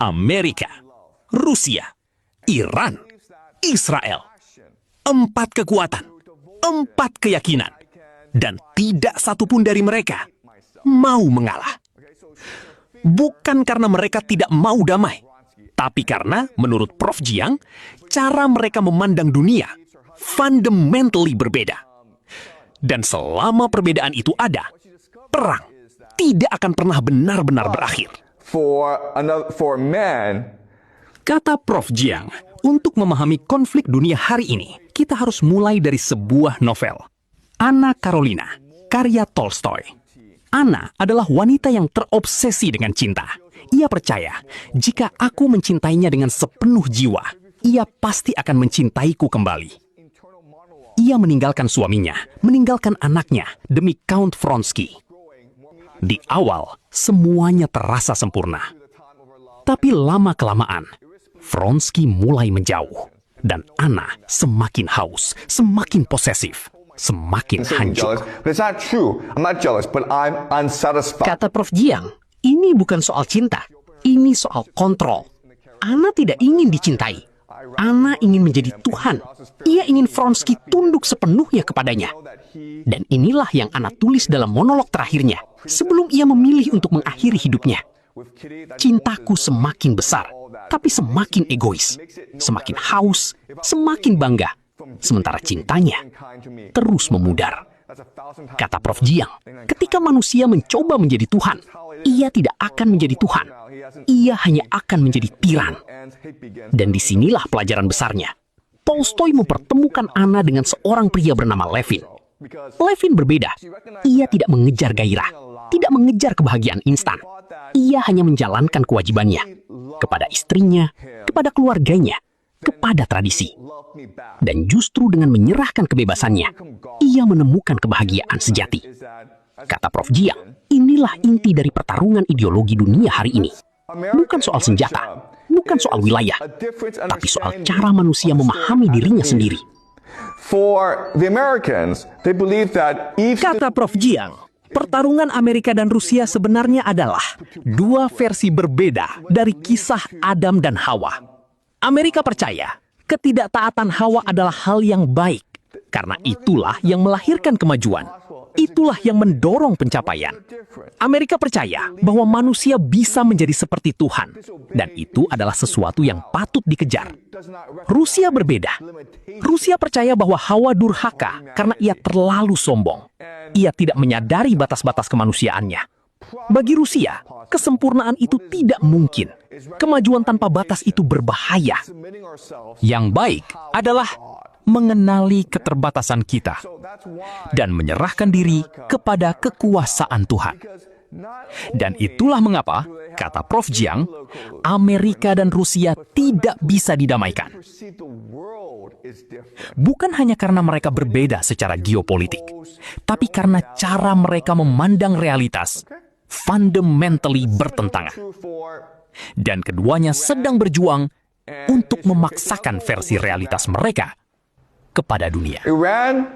Amerika, Rusia, Iran, Israel. 4 kekuatan, 4 keyakinan, dan tidak satupun dari mereka mau mengalah. Bukan karena mereka tidak mau damai, tapi karena, menurut Prof. Jiang, cara mereka memandang dunia fundamentally berbeda. Dan selama perbedaan itu ada, perang tidak akan pernah benar-benar berakhir. Kata Prof. Jiang, untuk memahami konflik dunia hari ini, kita harus mulai dari sebuah novel. Anna Karenina, karya Tolstoy. Anna adalah wanita yang terobsesi dengan cinta. Ia percaya, jika aku mencintainya dengan sepenuh jiwa, ia pasti akan mencintaiku kembali. Ia meninggalkan suaminya, meninggalkan anaknya demi Count Vronsky. Di awal, semuanya terasa sempurna. Tapi lama-kelamaan, Vronsky mulai menjauh. Dan Anna semakin haus, semakin posesif, semakin hancur. Kata Prof. Jiang, ini bukan soal cinta, ini soal kontrol. Anna tidak ingin dicintai. Anna ingin menjadi Tuhan. Ia ingin Vronsky tunduk sepenuhnya kepadanya. Dan inilah yang Anna tulis dalam monolog terakhirnya, sebelum ia memilih untuk mengakhiri hidupnya. Cintaku semakin besar, tapi semakin egois. Semakin haus, semakin bangga. Sementara cintanya terus memudar. Kata Prof. Jiang, ketika manusia mencoba menjadi Tuhan, ia tidak akan menjadi Tuhan. Ia hanya akan menjadi tiran. Dan disinilah pelajaran besarnya. Tolstoy mempertemukan Anna dengan seorang pria bernama Levin. Levin berbeda. Ia tidak mengejar gairah, tidak mengejar kebahagiaan instan. Ia hanya menjalankan kewajibannya kepada istrinya, kepada keluarganya, kepada tradisi. Dan justru dengan menyerahkan kebebasannya, ia menemukan kebahagiaan sejati. Kata Prof. Jiang, inilah inti dari pertarungan ideologi dunia hari ini. Bukan soal senjata, bukan soal wilayah, tapi soal cara manusia memahami dirinya sendiri. Kata Prof. Jiang, pertarungan Amerika dan Rusia sebenarnya adalah 2 versi berbeda dari kisah Adam dan Hawa. Amerika percaya ketidaktaatan Hawa adalah hal yang baik, karena itulah yang melahirkan kemajuan. Itulah yang mendorong pencapaian. Amerika percaya bahwa manusia bisa menjadi seperti Tuhan, dan itu adalah sesuatu yang patut dikejar. Rusia berbeda. Rusia percaya bahwa Hawa durhaka karena ia terlalu sombong. Ia tidak menyadari batas-batas kemanusiaannya. Bagi Rusia, kesempurnaan itu tidak mungkin. Kemajuan tanpa batas itu berbahaya. Yang baik adalah mengenali keterbatasan kita dan menyerahkan diri kepada kekuasaan Tuhan. Dan itulah mengapa, kata Prof. Jiang, Amerika dan Rusia tidak bisa didamaikan. Bukan hanya karena mereka berbeda secara geopolitik, tapi karena cara mereka memandang realitas fundamentally bertentangan. Dan keduanya sedang berjuang untuk memaksakan versi realitas mereka kepada dunia. Iran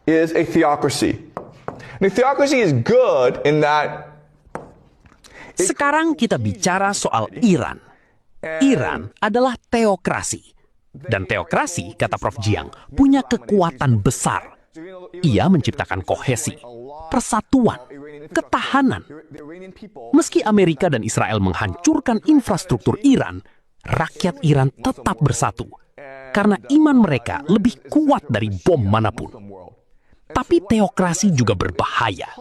is a theocracy. And a theocracy is good in that Sekarang kita bicara soal Iran. Iran adalah teokrasi. Dan teokrasi, kata Prof. Jiang, punya kekuatan besar. Ia menciptakan kohesi, persatuan, ketahanan. Meski Amerika dan Israel menghancurkan infrastruktur Iran, rakyat Iran tetap bersatu. Karena iman mereka lebih kuat dari bom manapun. Tapi teokrasi juga berbahaya,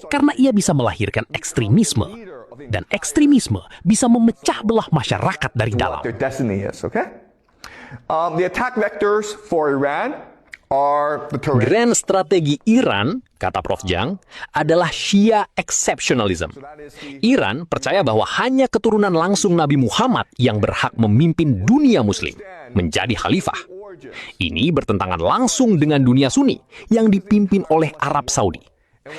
karena ia bisa melahirkan ekstremisme, dan ekstremisme bisa memecah belah masyarakat dari dalam. Grand strategi Iran, kata Prof. Jiang, adalah Shia exceptionalism. Iran percaya bahwa hanya keturunan langsung Nabi Muhammad yang berhak memimpin dunia Muslim, menjadi khalifah. Ini bertentangan langsung dengan dunia Sunni yang dipimpin oleh Arab Saudi.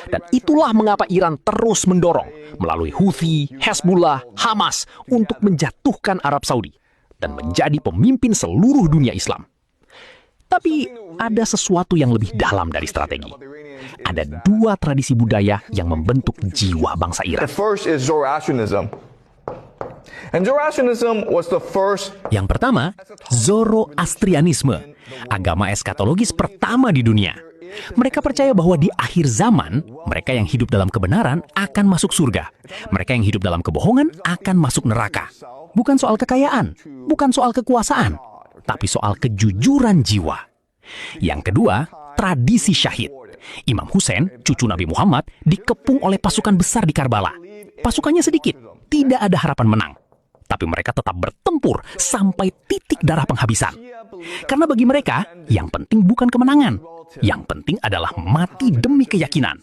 Dan itulah mengapa Iran terus mendorong melalui Houthi, Hezbollah, Hamas untuk menjatuhkan Arab Saudi dan menjadi pemimpin seluruh dunia Islam. Tapi ada sesuatu yang lebih dalam dari strategi. Ada 2 tradisi budaya yang membentuk jiwa bangsa Iran. the first is Zoroastrianism. And Zoroastrianism was the first. Yang pertama, Zoroastrianisme, agama eskatologis pertama di dunia. Mereka percaya bahwa di akhir zaman, mereka yang hidup dalam kebenaran akan masuk surga. Mereka yang hidup dalam kebohongan akan masuk neraka. Bukan soal kekayaan, bukan soal kekuasaan, tapi soal kejujuran jiwa. Yang kedua, tradisi syahid. Imam Hussein, cucu Nabi Muhammad, dikepung oleh pasukan besar di Karbala. Pasukannya sedikit, tidak ada harapan menang. Tapi mereka tetap bertempur sampai titik darah penghabisan. Karena bagi mereka, yang penting bukan kemenangan. Yang penting adalah mati demi keyakinan.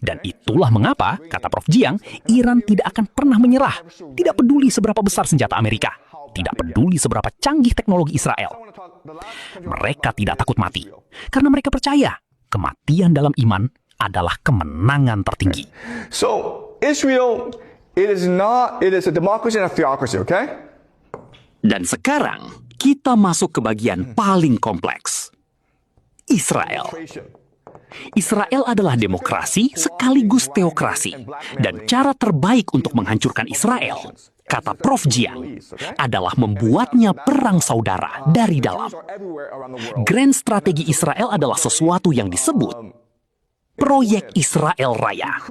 Dan itulah mengapa, kata Prof. Jiang, Iran tidak akan pernah menyerah. Tidak peduli seberapa besar senjata Amerika. Tidak peduli seberapa canggih teknologi Israel. Mereka tidak takut mati. Karena mereka percaya, kematian dalam iman adalah kemenangan tertinggi. So, Israel, it is a democracy and a theocracy, okay? Dan sekarang, kita masuk ke bagian paling kompleks. Israel. Israel adalah demokrasi sekaligus teokrasi. Dan cara terbaik untuk menghancurkan Israel, kata Prof. Jiang, adalah membuatnya perang saudara dari dalam. Grand strategi Israel adalah sesuatu yang disebut Proyek Israel Raya.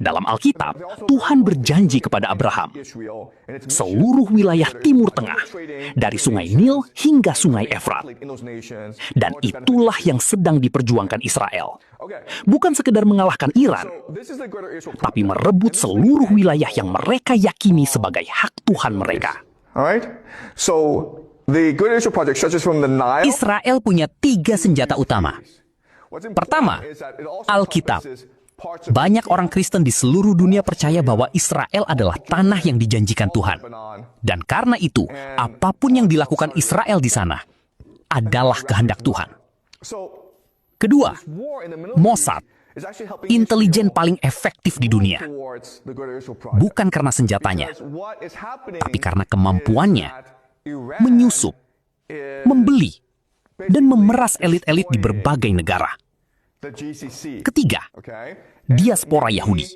Dalam Alkitab, Tuhan berjanji kepada Abraham, seluruh wilayah Timur Tengah, dari Sungai Nil hingga Sungai Efrat. Dan itulah yang sedang diperjuangkan Israel. Bukan sekedar mengalahkan Iran, tapi merebut seluruh wilayah yang mereka yakini sebagai hak Tuhan mereka. Alright? So, the Great Israel Project stretches from the Nile. Israel punya 3 senjata utama. Pertama, Alkitab. Banyak orang Kristen di seluruh dunia percaya bahwa Israel adalah tanah yang dijanjikan Tuhan. Dan karena itu, apapun yang dilakukan Israel di sana adalah kehendak Tuhan. Kedua, Mossad, intelijen paling efektif di dunia. Bukan karena senjatanya, tapi karena kemampuannya menyusup, membeli, dan memeras elit-elit di berbagai negara. Ketiga, diaspora Yahudi.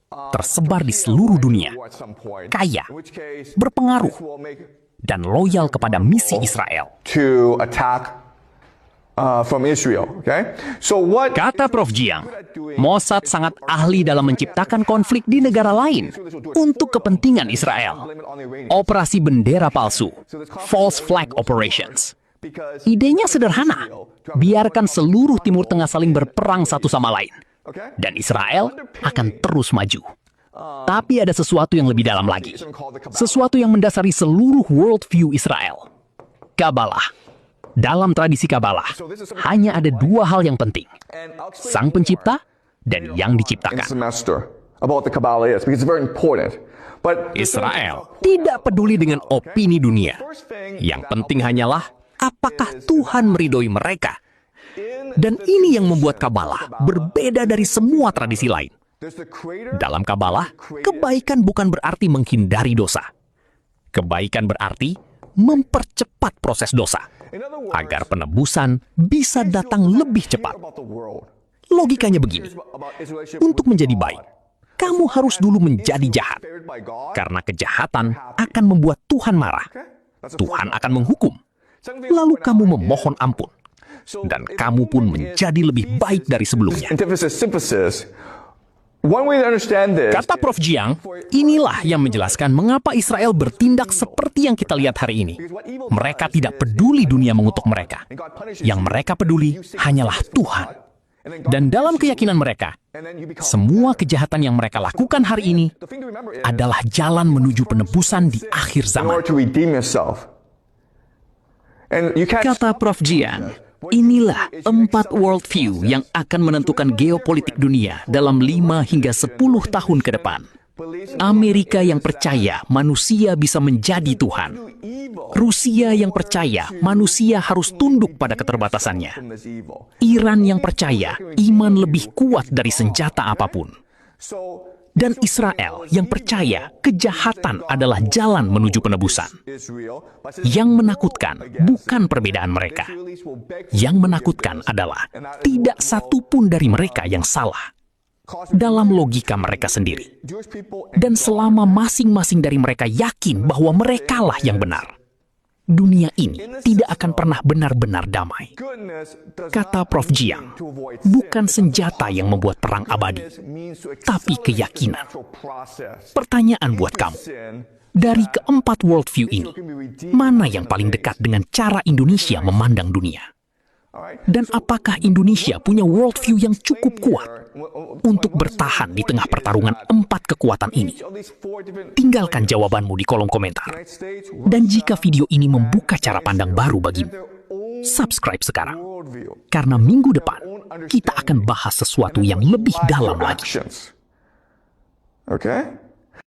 Tersebar di seluruh dunia, kaya, berpengaruh, dan loyal kepada misi Israel. To attack from Israel, okay? So what? Kata Prof. Jiang, Mossad sangat ahli dalam menciptakan konflik di negara lain untuk kepentingan Israel. Operasi bendera palsu, false flag operations. Idenya sederhana, biarkan seluruh Timur Tengah saling berperang satu sama lain. Dan Israel akan terus maju. Tapi ada sesuatu yang lebih dalam lagi. Sesuatu yang mendasari seluruh worldview Israel. Kabalah. Dalam tradisi Kabalah, hanya ada 2 hal yang penting. Sang pencipta dan yang diciptakan. Israel tidak peduli dengan opini dunia. Yang penting hanyalah apakah Tuhan meridhoi mereka. Dan ini yang membuat Kabalah berbeda dari semua tradisi lain. Dalam Kabalah, kebaikan bukan berarti menghindari dosa. Kebaikan berarti mempercepat proses dosa, agar penebusan bisa datang lebih cepat. Logikanya begini, untuk menjadi baik, kamu harus dulu menjadi jahat. Karena kejahatan akan membuat Tuhan marah. Tuhan akan menghukum. Lalu kamu memohon ampun. Dan kamu pun menjadi lebih baik dari sebelumnya. Kata Prof. Jiang, inilah yang menjelaskan mengapa Israel bertindak seperti yang kita lihat hari ini. Mereka tidak peduli dunia mengutuk mereka. Yang mereka peduli hanyalah Tuhan. Dan dalam keyakinan mereka, semua kejahatan yang mereka lakukan hari ini adalah jalan menuju penebusan di akhir zaman. Kata Prof. Jiang, inilah 4 worldview yang akan menentukan geopolitik dunia dalam 5 hingga 10 tahun ke depan. Amerika yang percaya manusia bisa menjadi Tuhan. Rusia yang percaya manusia harus tunduk pada keterbatasannya. Iran yang percaya iman lebih kuat dari senjata apapun. Dan Israel yang percaya kejahatan adalah jalan menuju penebusan. Yang menakutkan bukan perbedaan mereka. Yang menakutkan adalah tidak satu pun dari mereka yang salah. dalam logika mereka sendiri. Dan selama masing-masing dari mereka yakin bahwa merekalah yang benar, dunia ini tidak akan pernah benar-benar damai. Kata Prof. Jiang, bukan senjata yang membuat perang abadi, tapi keyakinan. Pertanyaan buat kamu, dari keempat worldview ini, mana yang paling dekat dengan cara Indonesia memandang dunia? Dan apakah Indonesia punya worldview yang cukup kuat untuk bertahan di tengah pertarungan 4 kekuatan ini? Tinggalkan jawabanmu di kolom komentar. Dan jika video ini membuka cara pandang baru bagimu, subscribe sekarang. Karena minggu depan, kita akan bahas sesuatu yang lebih dalam lagi. Okay?